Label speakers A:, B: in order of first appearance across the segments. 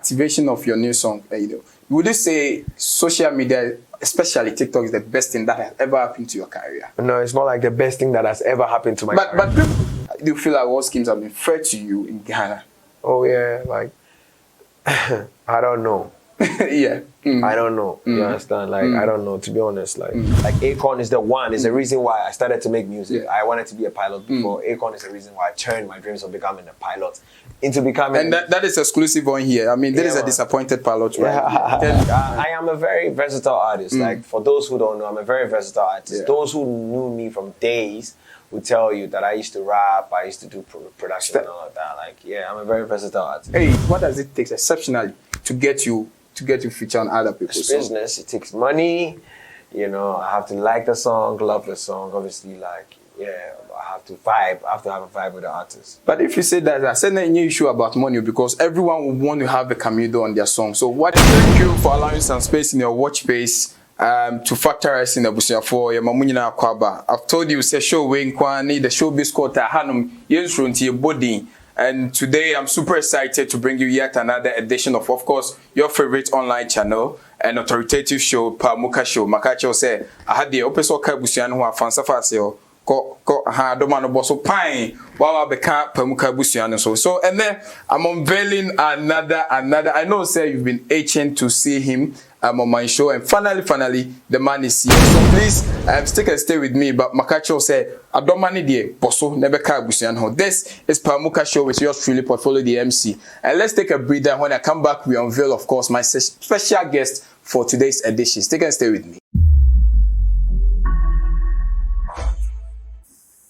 A: activation of your new song, would you say social media, especially TikTok, is the best thing that has ever happened to your career?
B: No, it's not like the best thing that has ever happened to my career.
A: But do you feel like what schemes have been fair to you in Ghana?
B: Oh yeah, like I don't know.
A: Yeah.
B: I don't know. You understand? Like I don't know, to be honest. Like Akon is the one, is the reason why I started to make music.
A: Yeah.
B: I wanted to be a pilot before. Akon is the reason why I turned my dreams of becoming a pilot into becoming.
A: And that is exclusive on here. I mean, there is a disappointed pilot, right?
B: I am a very versatile artist. Like for those who don't know, I'm a very versatile artist.
A: Yeah.
B: Those who knew me from days would tell you that I used to rap, I used to do production and all of that. Like, yeah, I'm a very versatile artist.
A: Hey, what does it take exceptionally to get you feature on other people's
B: It's
A: songs?
B: business. It takes money. You know, I have to like the song, love the song. Obviously, like, yeah, I have to vibe. I have to have a vibe with the artist.
A: But if you say that, I said a new issue about money because everyone will want to have a Camidoh on their song. So thank you for allowing some space in your watch space to factorize in the busia for your mamunyina kwaba. I've told you, say show way kwani the showbiz quarter hanum yensrunti your body. And today I'm super excited to bring you yet another edition of course, your favorite online channel and authoritative show, Pamuka Show. Makacho say, I had the opeso kabusian who are fansafasio. Ko ha domano boso pine while I became Pamuka Busian so and then I'm unveiling another I know say you've been itching to see him on my show and finally the man is here. So please stick and stay with me. But Makacho said I don't mind the boso never Busian. This is Pamuka Show with yours truly Portfolio the MC. And let's take a breather. When I come back, we unveil of course my special guest for today's edition. Stick and stay with me.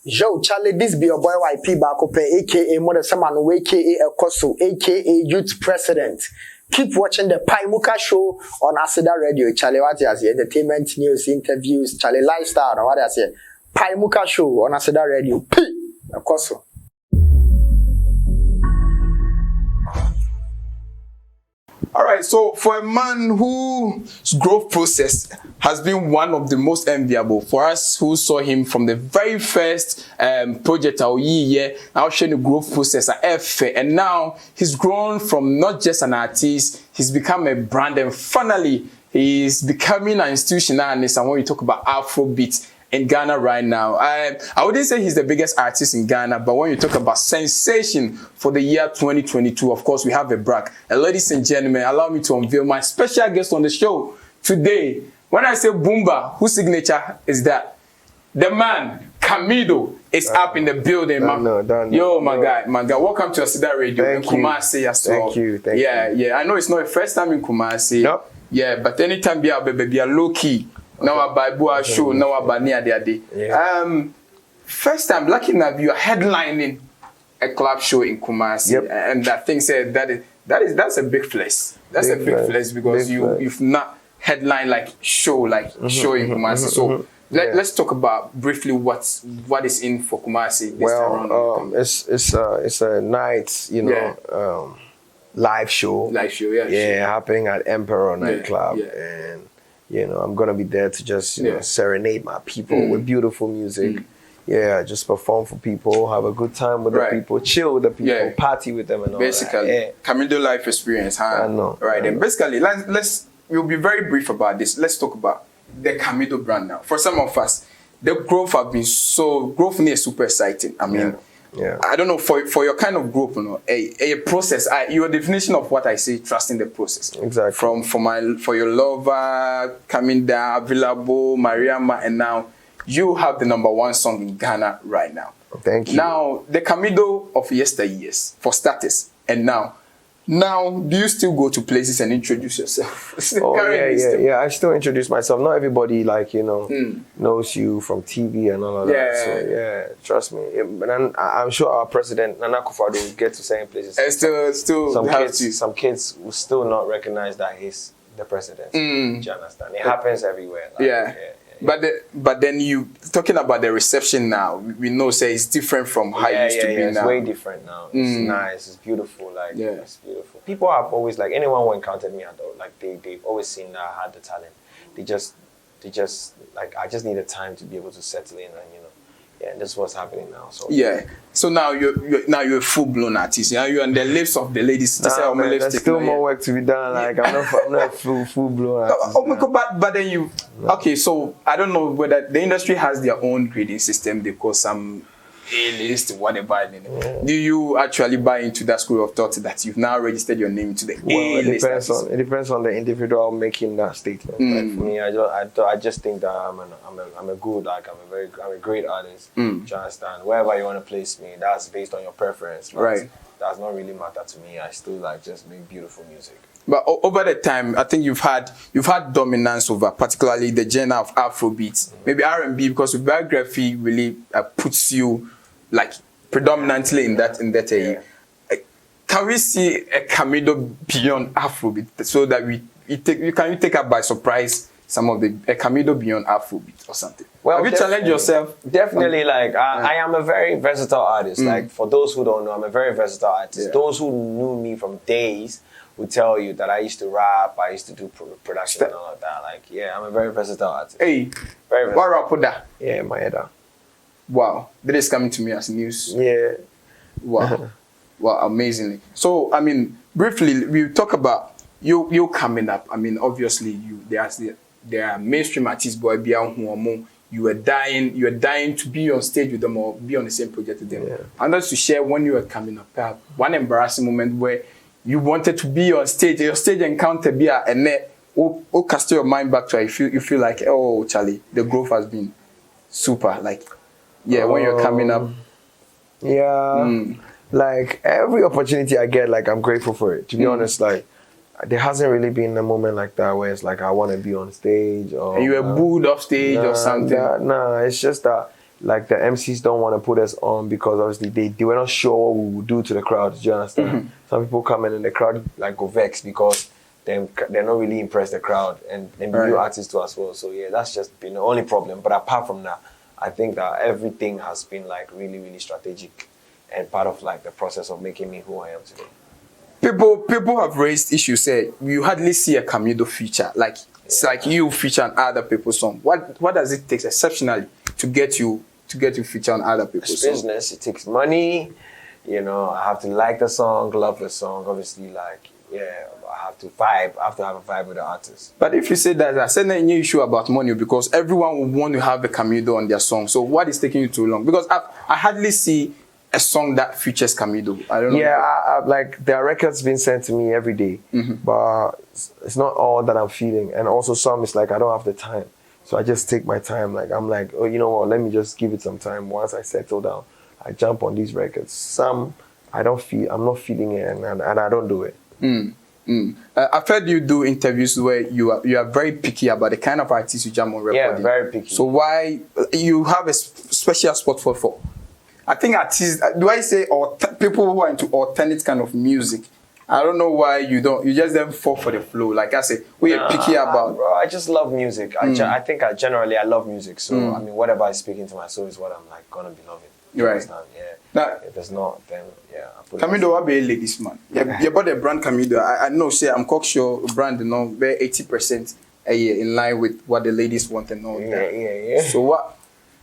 C: Yo, Charlie, this be your boy YP Bakope, aka Mother Samano, aka Ekoso, aka Youth President. Keep watching the Pamuka Show on Asida Radio. Charlie, what is it? Entertainment, news, interviews, Charlie lifestyle, what is it? Pamuka Show on Asida Radio. P. Ekoso.
A: All right, so for a man whose growth process has been one of the most enviable, for us who saw him from the very first project our year, now showing the growth process at F, and now he's grown from not just an artist, he's become a brand, and finally he's becoming an institution. And when we talk about Afrobeat in Ghana right now, I wouldn't say he's the biggest artist in Ghana, but when you talk about sensation for the year 2022, of course, we have a brag. And ladies and gentlemen, allow me to unveil my special guest on the show today. When I say Boomba, whose signature is that? The man, Camidoh, is up in the building. Yo, my guy, welcome to Asida Radio in Kumasi as well.
B: Thank you.
A: Yeah. I know it's not your first time in Kumasi.
B: Nope.
A: Yeah, but anytime be a low key. Now I buy show, now I buy near the day. First time, lucky enough, you are headlining a club show in Kumasi, and that thing said that's a big flex. That's a big flex because you've not headline show in Kumasi. So let's talk about briefly what is in for Kumasi this time around.
B: It's a night, live show. Happening at Emperor nightclub, and I'm gonna be there to just serenade my people with beautiful music. Just perform for people, have a good time with the people, chill with the people, party with them, and all
A: basically,
B: that.
A: Camidoh life experience, huh?
B: I know.
A: Right, and basically, we'll be very brief about this. Let's talk about the Camidoh brand now. For some of us, the growth is super exciting. I mean, I don't know for your kind of growth, a process. Your definition of what I say, trusting the process.
B: Exactly.
A: For your lover coming down, available, Mariama, and now you have the #1 song in Ghana right now.
B: Thank you.
A: Now the Camidoh of yesteryears for starters, and now do you still go to places and introduce yourself?
B: I still introduce myself. Not everybody knows you from TV and all of that. So trust me. But I'm sure our president Nana Akufo-Addo will get to certain places.
A: And still
B: some kids will still not recognize that he's the president. Do you understand? It happens everywhere.
A: But then you talking about the reception now, we know it's different from how it used to be now.
B: It's way different now. It's nice, it's beautiful, it's beautiful. People have always anyone who encountered me they've always seen that I had the talent. They just I just needed time to be able to settle in and yeah, this is what's happening now. So
A: yeah. So now you're a full-blown artist. Yeah, you're on the lips of the ladies.
B: Man, there's still more work to be done. Like I'm not full-blown artist.
A: But then you okay. So I don't know whether the industry has their own grading system. They call some A-list, whatever. Yeah. Do you actually buy into that school of thought that you've now registered your name to the A-list?
B: It depends on the individual making that statement. Like for me, I just think that I'm a great artist. Do you understand? Wherever you want to place me, that's based on your preference.
A: Right.
B: Does not really matter to me. I still like just make beautiful music.
A: But over the time, I think you've had dominance over particularly the genre of Afrobeat, maybe R&B, because your biography really puts you like predominantly in that area. Yeah. Can we see a Camidoh beyond Afrobeat so that you take up by surprise some of a Camidoh beyond Afrobeat or something?
B: Well,
A: have you challenged yourself?
B: Definitely, I am a very versatile artist. Like for those who don't know, I'm a very versatile artist. Yeah. Those who knew me from days would tell you that I used to rap, I used to do production and all of that. Like, yeah, I'm a very versatile artist.
A: Hey,
B: very versatile.
A: What rap with that?
B: Yeah, my head.
A: Wow, that is coming to me as news.
B: Yeah.
A: Wow. Wow, amazingly. So, I mean, briefly, we talk about you coming up. I mean, obviously, there are mainstream artists, boy, you are dying to be on stage with them or be on the same project with them. Yeah. And that's to share when you were coming up, one embarrassing moment where you wanted to be on stage, your stage encounter be and then cast your mind back to it. You feel like, oh, Charlie, the growth has been super. Like, yeah, when you're coming up.
B: Yeah. Like every opportunity I get, like I'm grateful for it. To be honest, like there hasn't really been a moment like that where it's like I want to be on stage or
A: and you were booed off stage or something.
B: Nah, it's just that like the MCs don't want to put us on because obviously they were not sure what we would do to the crowd. Do you understand? Some people come in and the crowd like go vex because they're not really impressed the crowd and new artists too as well. So yeah, that's just been the only problem. But apart from that, I think that everything has been like really, really strategic and part of like the process of making me who I am today.
A: People have raised issues. Say you hardly see a Camidoh feature. Like it's like you feature on other people's song. What does it take exceptionally to get you feature on other people's song?
B: Business. It takes money. You know, I have to like the song, love the song. Obviously, like I have to vibe. I have to have a vibe with the artist.
A: But if you say that, I said any issue about money because everyone will want to have a Camidoh on their song. So what is taking you too long? Because I hardly see a song that features Camidoh. I don't know.
B: Yeah, I like there are records being sent to me every day, but it's not all that I'm feeling. And also some it's like I don't have the time, so I just take my time. Like I'm like, oh, you know what? Let me just give it some time. Once I settle down, I jump on these records. Some I'm not feeling it, and I don't do it.
A: I've heard you do interviews where you are very picky about the kind of artists you jam on recording.
B: Yeah, very picky.
A: So why you have a special spot for? I think artists, do I say people who are into alternate kind of music? I don't know why you just then fall for the flow. Like I say, we are picky about.
B: Bro, I just love music. I think I love music. So I mean, whatever is speaking to my soul is what I'm like gonna be loving.
A: Right.
B: Yeah.
A: Now,
B: if it's not, then yeah.
A: Camidoh, what be a ladies man? You bought the brand Camidoh. I know. Say I'm cocksure brand. You know, very 80% a year in line with what the ladies want and all.
B: Yeah.
A: So what?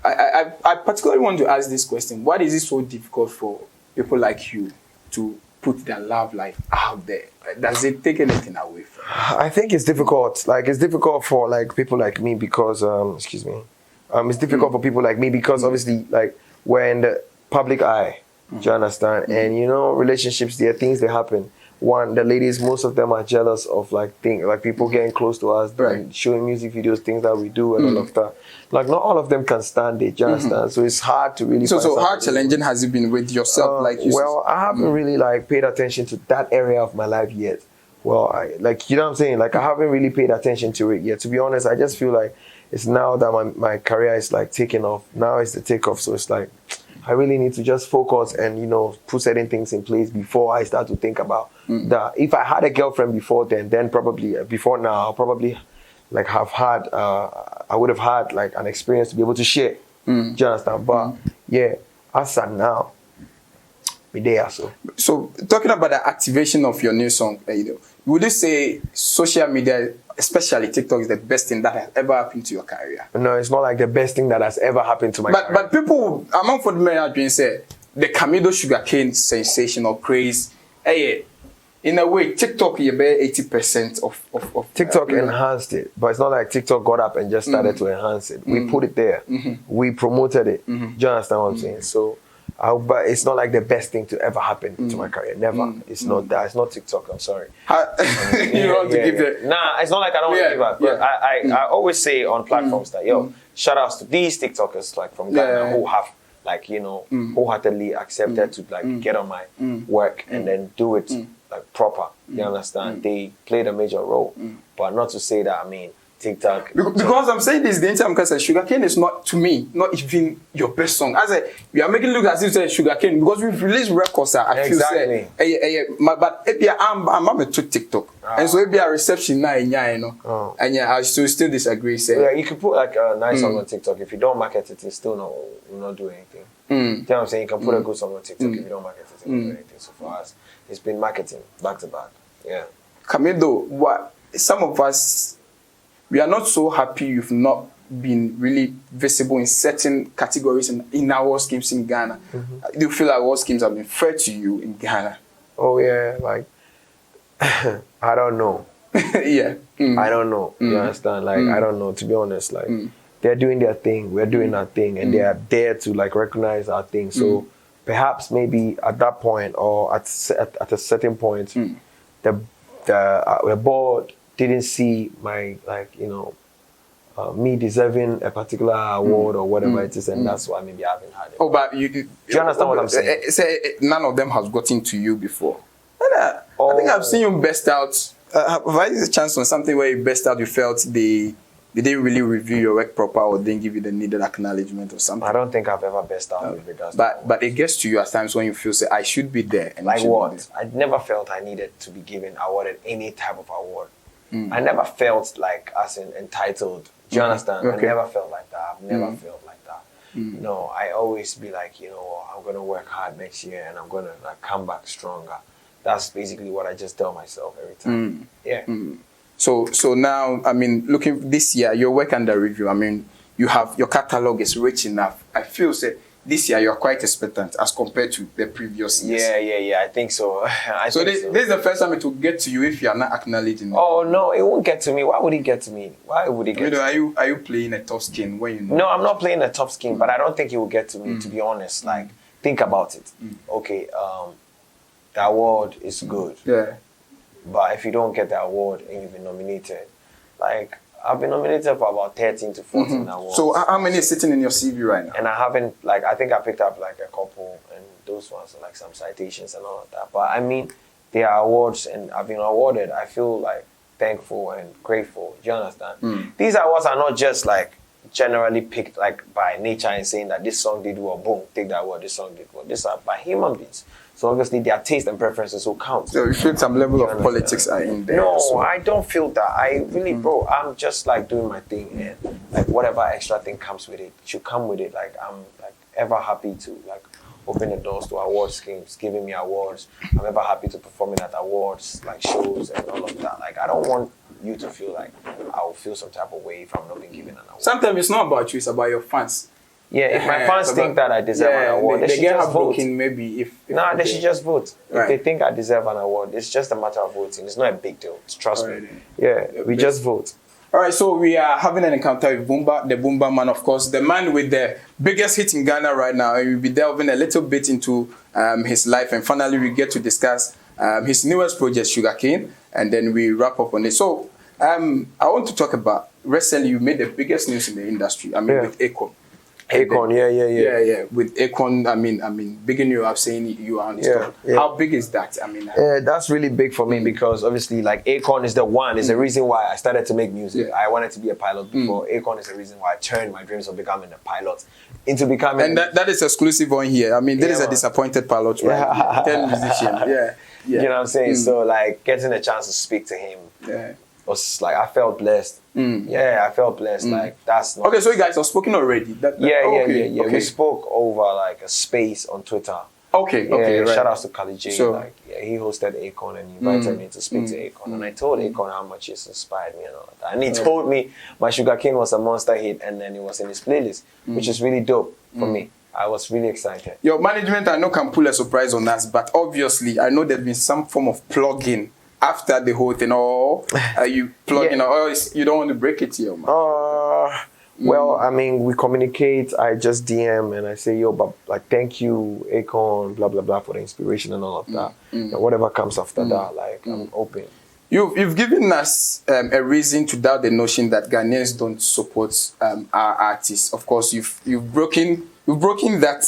A: I particularly want to ask this question. Why is it so difficult for people like you to put their love life out there? Does it take anything away from you?
B: I think it's difficult. Like, it's difficult for, like, people like me because, it's difficult for people like me because, obviously, like, we're in the public eye. Do you understand? And, you know, relationships, there are things that happen. One, the ladies, most of them are jealous of like people getting close to us, and showing music videos, things that we do and all of that. Like not all of them can stand it, you understand? So it's hard to really.
A: So how challenging has it been with yourself?
B: Well, I haven't really like paid attention to that area of my life yet. Well, you know what I'm saying? Like I haven't really paid attention to it yet. To be honest, I just feel like it's now that my career is like taking off. Now it's the takeoff. So it's like I really need to just focus and, you know, put certain things in place before I start to think about that. If I had a girlfriend before then probably, before now, I'll probably like have had, I would have had like an experience to be able to share. Do you understand? But yeah, as of now, be there. So
A: talking about the activation of your new song, would you say social media, especially TikTok, is the best thing that has ever happened to your career?
B: No, it's not like the best thing that has ever happened to my career. But
A: people, among for the men have been said, the Camidoh sugarcane sensational craze. Hey, in a way, TikTok is about 80% of
B: TikTok enhanced it, but it's not like TikTok got up and just started to enhance it. We put it there. We promoted it. Do you understand what I'm saying? So, but it's not like the best thing to ever happen to my career. Never. It's not that. It's not TikTok. I'm sorry.
A: You don't want to give it.
B: Nah, it's not like I don't want to give up. But I always say on platforms that, shout outs to these TikTokers like from Ghana who have like, wholeheartedly accepted to like get on my work and then do it like proper. You understand? They played a major role. But not to say that, I mean, TikTok.
A: Because I'm saying this the entire time because Sugarcane is not, to me, not even your best song. As we are making it look as if you say Sugarcane because we've released records that I feel say, but I'm a to TikTok. And so if you reception now, and I still disagree. Say,
B: yeah, you can put like a nice song on TikTok. If you don't market it, it's still not do anything. You know what I'm saying? You can put a good song on TikTok if you don't market it, it won't do anything. So for us, it's been marketing back to back. Yeah.
A: Camidoh, what some of us, we are not so happy you've not been really visible in certain categories in our award schemes in Ghana. Do you feel like award schemes have been fair to you in Ghana?
B: Oh yeah, like I don't know.
A: I
B: don't know. You understand? Like I don't know. To be honest, like they're doing their thing, we're doing our thing, and they are there to like recognize our thing. So perhaps maybe at that point or at a certain point, the board didn't see my me deserving a particular award or whatever it is, and that's why maybe I haven't had it.
A: Oh, but do
B: you understand what I'm saying?
A: Say none of them has gotten to you before. I think I've seen you best out. Have I had a chance on something where you best out? You felt they didn't really review your work proper or didn't give you the needed acknowledgement or something.
B: I don't think I've ever best out with regards.
A: But it gets to you at times when you feel say I should be there. And
B: like what? I never felt I needed to be awarded any type of award. I never felt like as in entitled. Do you understand? Okay. I never felt like that. I've never felt like that. No, I always be like, I'm gonna work hard next year and I'm gonna like come back stronger. That's basically what I just tell myself every time. Yeah.
A: So now, I mean, looking this year, your work under review. I mean, you have your catalog is rich enough. I feel say this year you're quite expectant as compared to the previous years.
B: Yeah. I think so.
A: This is the first time it will get to you if you are not acknowledging it.
B: Oh no, it won't get to me. Why would it get to me? Why would it get to me?
A: Are you playing a tough skin when you know?
B: No, I'm not playing a tough skin, but I don't think it will get to me, to be honest. Like, think about it. Okay, the award is good.
A: Yeah.
B: But if you don't get the award and you've been nominated, like, I've been nominated for about 13 to 14 awards.
A: So how many is sitting in your CV right now?
B: And I haven't, like, I think I picked up like a couple, and those ones are like some citations and all of that. But I mean, they are awards and I've been awarded. I feel like thankful and grateful. Do you understand? These awards are not just like generally picked like by nature and saying that this song did well, boom, take that award, this song did well. These are by human beings. So obviously their taste and preferences will count.
A: So you feel some level of politics are in there?
B: No, so. I don't feel that. I really, bro, I'm just like doing my thing, and like whatever extra thing comes with it should come with it. Like I'm like ever happy to like open the doors to awards schemes, giving me awards. I'm ever happy to perform at awards, like shows and all of that. Like I don't want you to feel like I will feel some type of way if I'm not being given an award.
A: Sometimes it's not about you, it's about your fans.
B: Yeah, if my fans think that I deserve an award, they should just vote.
A: Maybe
B: they should just vote. Right. If they think I deserve an award, it's just a matter of voting. It's not a big deal. Trust me. Yeah, we just vote.
A: All right, so we are having an encounter with Boomba, the Boomba man, of course, the man with the biggest hit in Ghana right now. And we'll be delving a little bit into his life, and finally we get to discuss his newest project, Sugarcane, and then we wrap up on it. So I want to talk about recently you made the biggest news in the industry. I mean, with Akon.
B: Akon,
A: yeah. With Akon, I mean, bigging you up, saying you are on his top. How big is that? I mean,
B: that's really big for me because obviously, like Akon is the one. Is the reason why I started to make music. I wanted to be a pilot before. Akon is the reason why I turned my dreams of becoming a pilot into becoming.
A: And that is exclusive on here. I mean, there is a disappointed pilot, right? 10 musician. Yeah.
B: You know what I'm saying? So like getting a chance to speak to him.
A: Yeah.
B: Was like I felt blessed. Yeah, I felt blessed. Like that's not
A: okay. So you guys have spoken already.
B: Yeah. We spoke over like a space on Twitter,
A: Okay, okay, right.
B: Shout out to Kali J.
A: So,
B: like, he hosted Akon and he invited me to speak to Akon. And I told Akon how much it's inspired me and all that. And he told me my Sugarcane was a monster hit and then it was in his playlist, which is really dope for me. I was really excited.
A: Your management, I know, can pull a surprise on us, but obviously, I know there's been some form of plug-in after the whole thing, or you plug in, or you don't want to break it here, man.
B: Well, I mean, we communicate. I just DM and I say, yo, but like, thank you, Akon, blah, blah, blah, for the inspiration and all of that. And whatever comes after that, like, I'm open.
A: You've given us a reason to doubt the notion that Ghanaians don't support our artists. Of course, you've broken that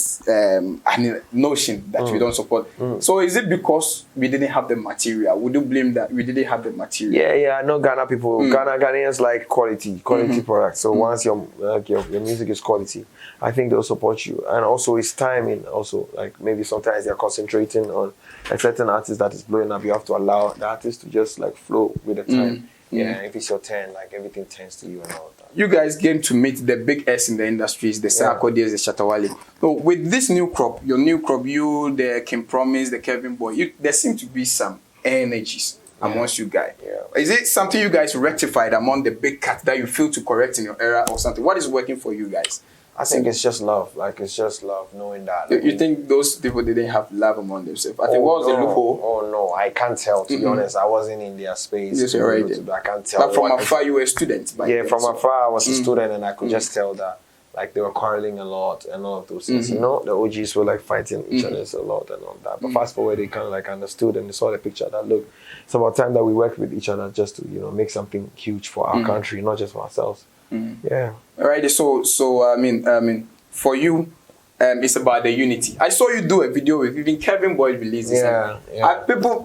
A: notion that we don't support. So is it because we didn't have the material? Would you blame that we didn't have the material?
B: Yeah, I know Ghana people. Ghanaians like quality products. So once your music is quality, I think they'll support you. And also it's timing. Also, like maybe sometimes they're concentrating on a certain artist that is blowing up. You have to allow the artist to just like flow with the time. Yeah, if it's your turn, like everything turns to you and all that.
A: You guys came to meet the big S in the industries, the Sarkodie, the Shatawale. So with this new crop, your new crop, you, the Kim Promise, the Kevin Boy, there seem to be some energies amongst you guys. Is it something you guys rectified among the big cat that you feel to correct in your era or something? What is working for you guys?
B: I think it's just love. Like, it's just love, knowing that.
A: Like, you think those people didn't have love among themselves? I think what was the loophole?
B: Oh, no. I can't tell, to be honest. I wasn't in their space.
A: Yes, you're right.
B: I can't tell.
A: But from afar, you were a student.
B: From afar, I was a student, and I could just tell that, like, they were quarreling a lot and all of those things. You know, the OGs were, like, fighting each other a lot and all that. But fast forward, they kind of, like, understood and they saw the picture that, look, it's about time that we worked with each other just to, you know, make something huge for our country, not just for ourselves. Yeah. All
A: right. So I mean, for you, it's about the unity. I saw you do a video with even Kevin Boy releases.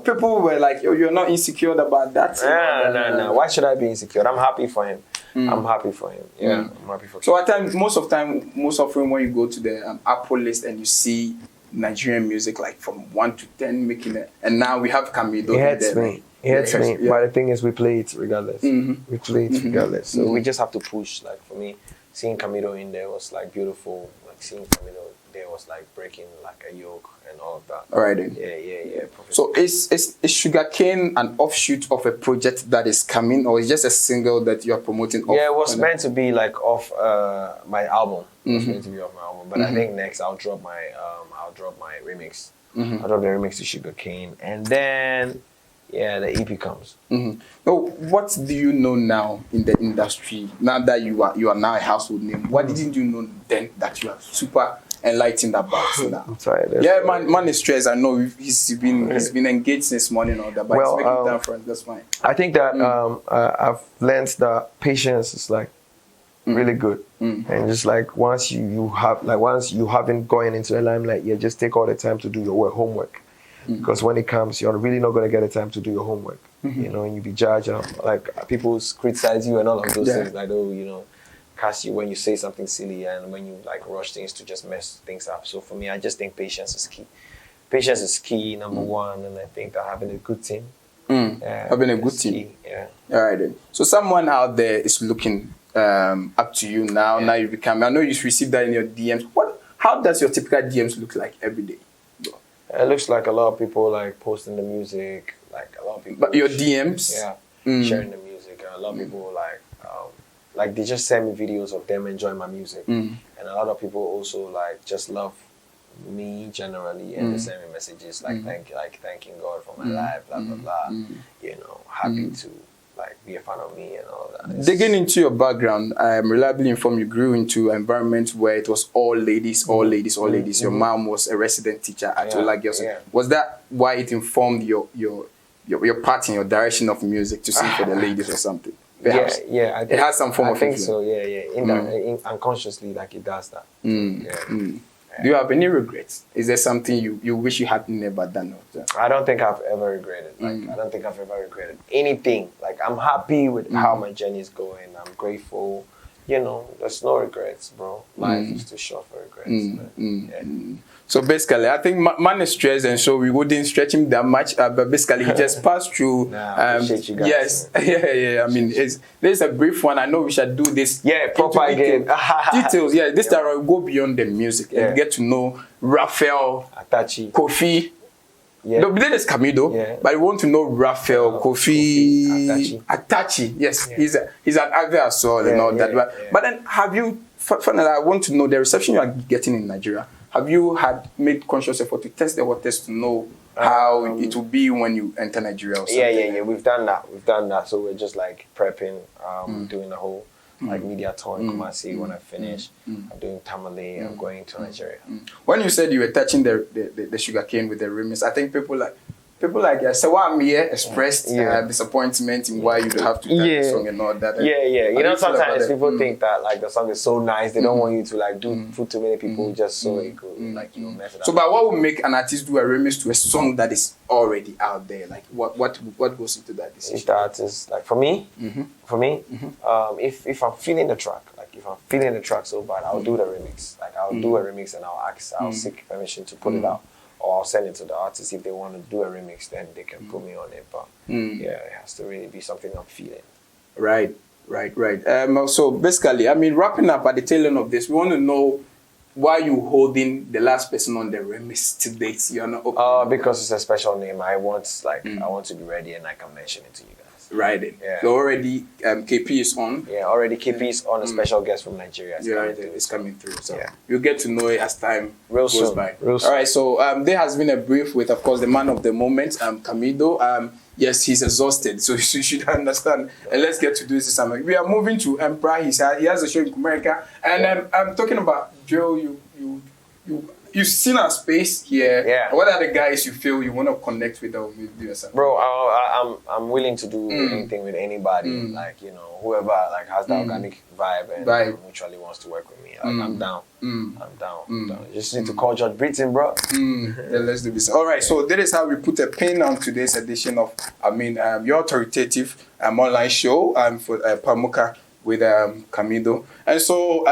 A: People were like, "Oh, you're not insecure about that."
B: No. Why should I be insecure? I'm happy for him. I'm happy for him. Yeah, I'm happy for him.
A: So at times, most often when you go to the Apple list and you see Nigerian music like from 1 to 10 making it, and now we have Camidoh.
B: It hurts me. It hurts me. But the thing is, we play it regardless. We play it regardless. So we just have to push. Like for me, seeing Camidoh in there was like beautiful. Like seeing Camidoh there was like breaking like a yoke and all of that.
A: All right then.
B: Yeah.
A: So is Sugarcane an offshoot of a project that is coming, or is just a single that you are promoting?
B: Yeah, it was meant to be like off my album. It was meant to be off my album, but I think next I'll drop my remix. I'll drop the remix to Sugarcane, and then the EP comes.
A: So what do you know now in the industry? Now that you are now a household name, what didn't you know then that you are super enlightened about now?
B: I'm sorry.
A: Man is stressed. I know he's been engaged since morning or that, but he's making time for us. That's fine.
B: I think that I've learned that patience is like really good, and just like once you haven't gone into the limelight, just take all the time to do your homework. Because when it comes, you're really not going to get the time to do your homework. You know, and you be judged, like people criticize you and all of those things. Like, cast you when you say something silly and when you like rush things to just mess things up. So for me, I just think patience is key. Patience is key, number one, and I think that having a good team.
A: Having a good team.
B: Key. Yeah.
A: All right then. So someone out there is looking up to you now. Now you become. I know you received that in your DMs. How does your typical DMs look like every day?
B: It looks like a lot of people like posting the music, like a lot of people.
A: But your DMs?
B: Sharing the music. And a lot of people like they just send me videos of them enjoying my music. And a lot of people also like just love me generally and they send me messages like thanking God for my life, blah blah blah. You know, happy to like be a fan of me and all that.
A: Digging into your background, I am reliably informed you grew into an environment where it was all ladies. Your mom was a resident teacher at Ola Girls. Was that why it informed your path in your direction of music to sing for the ladies or something? Perhaps.
B: It
A: has some form of
B: influence. So. Unconsciously, like it does that.
A: Do you have any regrets? Is there something you wish you had never done?
B: I don't think I've ever regretted. I don't think I've ever regretted anything. Like I'm happy with how my journey is going. I'm grateful. you know, there's no regrets, bro. Life is too short for regrets. Yeah.
A: So basically, I think man is stressed, and so we wouldn't stretch him that much. But basically, he just passed through.
B: Appreciate you guys.
A: Yes, yeah. I mean, there's a brief one. I know we should do this.
B: Yeah, proper again.
A: Details. Yeah, this time we go beyond the music and get to know Raphael,
B: Atachi,
A: Kofi.
B: Yeah.
A: The name is Camidoh, but we want to know Raphael, Kofi, Atachi. Yes, he's an actor as well and all that. But then, have you? Finally, I want to know the reception you are getting in Nigeria. Have you made conscious effort to test the waters to know how it will be when you enter Nigeria or something?
B: Yeah. We've done that. So we're just like prepping, doing the whole like media tour in Kumasi. When I finish, I'm doing Tamale. I'm going to Nigeria.
A: When you said you were touching the sugarcane with the remix, I think people like Sawamie expressed disappointment in why you have to touch the song and all that.
B: Yeah. You know, sometimes people think that like the song is so nice, they don't want you to like do for too many people just so it could like mess it up.
A: So, but what would make an artist do a remix to a song that is already out there? Like what goes into that decision?
B: If the artist, like for me, if I'm feeling the track, like if I'm feeling the track so bad, I'll do the remix. Like I'll do a remix and I'll seek permission to put it out. Or I'll send it to the artist. If they want to do a remix, then they can put me on it. But yeah, it has to really be something I'm feeling.
A: Right. So basically, I mean, wrapping up at the tail end of this, we want to know why you holding the last person on the remix to date. You're not open.
B: Because it's a special name. I want to be ready and I can mention it to you guys.
A: Right. Yeah. So already KP is on.
B: Yeah, already KP is on. A special guest from Nigeria is coming through.
A: So you'll get to know it as time
B: goes
A: soon.
B: by.
A: All right. So there has been a brief with, of course, the man of the moment, Camidoh. Yes, he's exhausted, so you should understand. And let's get to do this. We are moving to Emperor. He has a show in America, and I'm talking about Joe. You've seen our space here.
B: Yeah.
A: What are the guys you feel you want to connect with yourself?
B: Bro, I'm willing to do anything with anybody. Like, you know, whoever like has the organic vibe and mutually wants to work with me. Like, I'm down. I'm down. You just need to call George Britton, bro.
A: Yeah, let's do this. All right. So that is how we put a pin on today's edition of, your authoritative online show for Pamuka with Camidoh. And so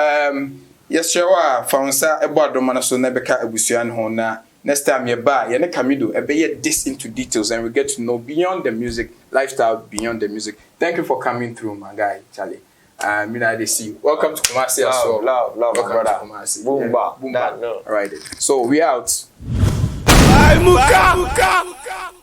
A: yes, sure. Founsa about Romana so nebeka ebusian hona. Next time you buy, you Camidoh, this into details and we get to know beyond the music, lifestyle beyond the music. Thank you for coming through, my guy, Charlie. I see you. Welcome to Kumasi as well.
B: Love, my brother.
A: Kumasi.
B: Boom.
A: All right. So we out.
D: Muka.